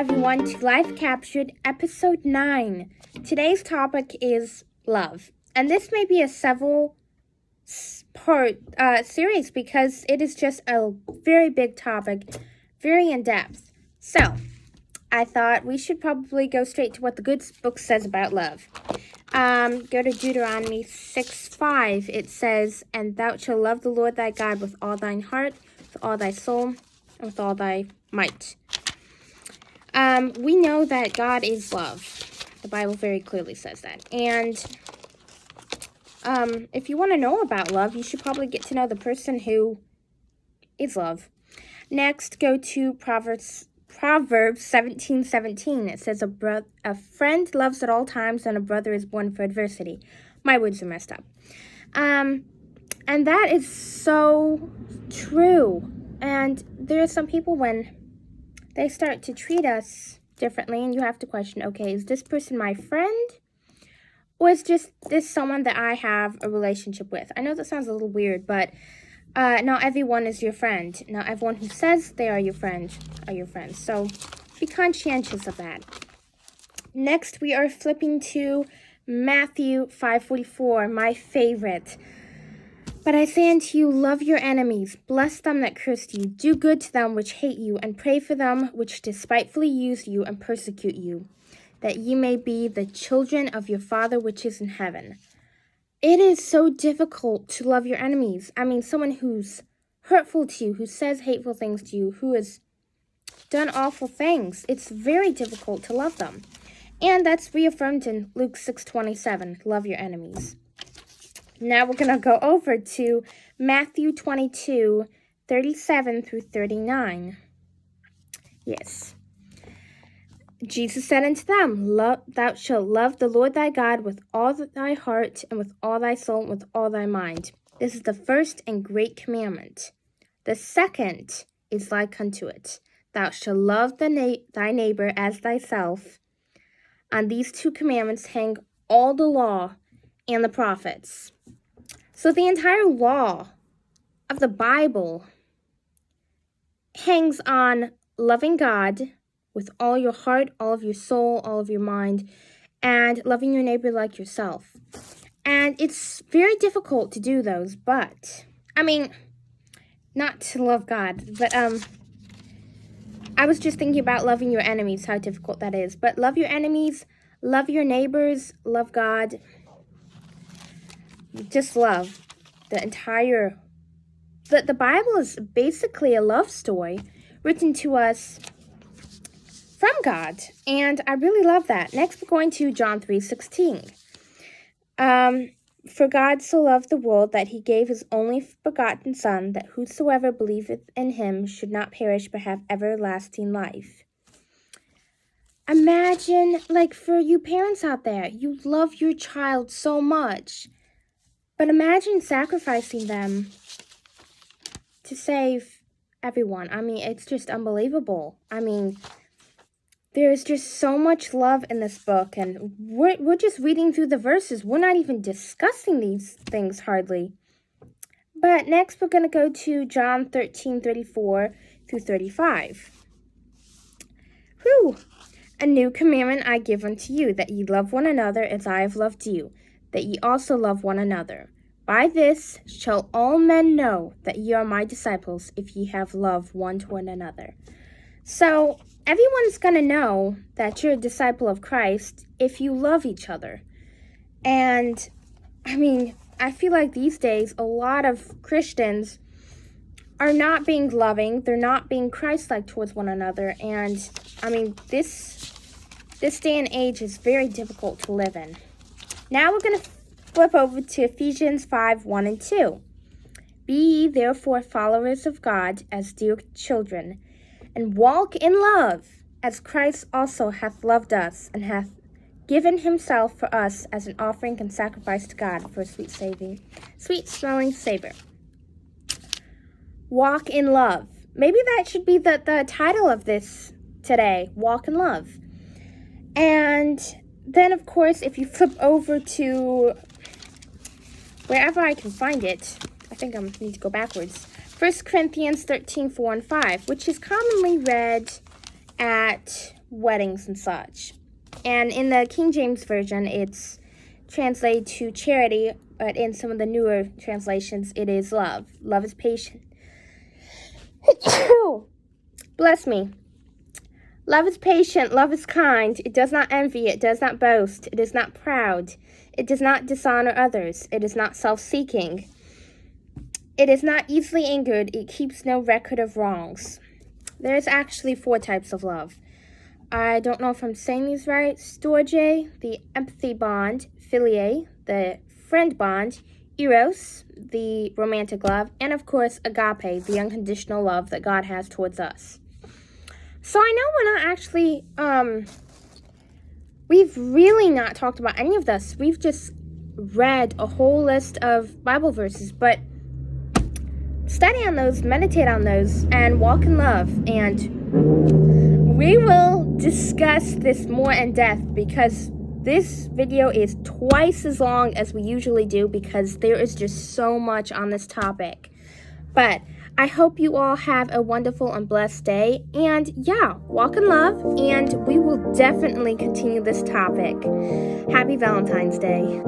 everyone to Life Captured Episode 9. Today's topic is love. And this may be a several-part series because it is just a very big topic, very in-depth. So, I thought we should probably go straight to what the good book says about love. Go to 𝐿𝒾𝒻𝑒 6:5. It says, "And thou shalt love the Lord thy God with all thine heart, with all thy soul, and with all thy might." We know that God is love. The Bible very clearly says that. And if you want to know about love, you should probably get to know the person who is love. Next, go to Proverbs 17:17. It says, a friend loves at all times, and a brother is born for adversity. My words are messed up. And that is so true. And there are some people when they start to treat us differently, and you have to question, okay, is this person my friend? Or is just this someone that I have a relationship with? I know that sounds a little weird, but not everyone is your friend. Not everyone who says they are your friend are your friends. So be conscientious of that. Next, we are flipping to Matthew 5:44, my favorite. "But I say unto you, love your enemies, bless them that curse you, do good to them which hate you, and pray for them which despitefully use you and persecute you, that ye may be the children of your Father which is in heaven." It is so difficult to love your enemies. I mean, someone who's hurtful to you, who says hateful things to you, who has done awful things. It's very difficult to love them. And that's reaffirmed in Luke 6:27, love your enemies. Now we're going to go over to Matthew 22:37 through 39. Yes. Jesus said unto them, "Thou shalt love the Lord thy God with all thy heart, and with all thy soul, and with all thy mind. This is the first and great commandment. The second is like unto it. Thou shalt love thy neighbor as thyself. On these two commandments hang all the law and the prophets." So the entire law of the Bible hangs on loving God with all your heart, all of your soul, all of your mind, and loving your neighbor like yourself. And it's very difficult to do those, but, I mean, not to love God, but, I was just thinking about loving your enemies, how difficult that is. But love your enemies, love your neighbors, love God. Just love the entire... The Bible is basically a love story written to us from God, and I really love that. Next, we're going to John 3:16. "For God so loved the world that he gave his only begotten Son, that whosoever believeth in him should not perish but have everlasting life." Imagine, like, for you parents out there, you love your child so much, but imagine sacrificing them to save everyone. I mean, it's just unbelievable. I mean, there's just so much love in this book, and we're just reading through the verses. We're not even discussing these things hardly. But next, we're going to go to John 13:34 through 35. Whew! "A new commandment I give unto you, that ye love one another as I have loved you, that ye also love one another. By this shall all men know that ye are my disciples, if ye have love one toward another." So, everyone's going to know that you're a disciple of Christ if you love each other. And, I mean, I feel like these days a lot of Christians are not being loving. They're not being Christ-like towards one another. And, I mean, this day and age is very difficult to live in. Now we're going to flip over to Ephesians 5:1 and 2. "Be ye therefore followers of God as dear children, and walk in love, as Christ also hath loved us, and hath given himself for us as an offering and sacrifice to God for a sweet-smelling savor." Walk in love. Maybe that should be the title of this today, Walk in Love. And then, of course, if you flip over to wherever I can find it, I think I need to go backwards. 1 Corinthians 13:4 and 5, which is commonly read at weddings and such. And in the King James Version, it's translated to charity, but in some of the newer translations, it is love. Love is patient. Bless me. Love is patient, love is kind. It does not envy, it does not boast, it is not proud. It does not dishonor others, it is not self-seeking. It is not easily angered, it keeps no record of wrongs. There's actually 4 types of love. I don't know if I'm saying these right. Storge, the empathy bond. Philia, the friend bond. Eros, the romantic love. And of course, agape, the unconditional love that God has towards us. So I know we're not actually, we've really not talked about any of this. We've just read a whole list of Bible verses, but study on those, meditate on those, and walk in love. And we will discuss this more in depth because this video is twice as long as we usually do because there is just so much on this topic. But I hope you all have a wonderful and blessed day. And yeah, walk in love, and we will definitely continue this topic. Happy Valentine's Day.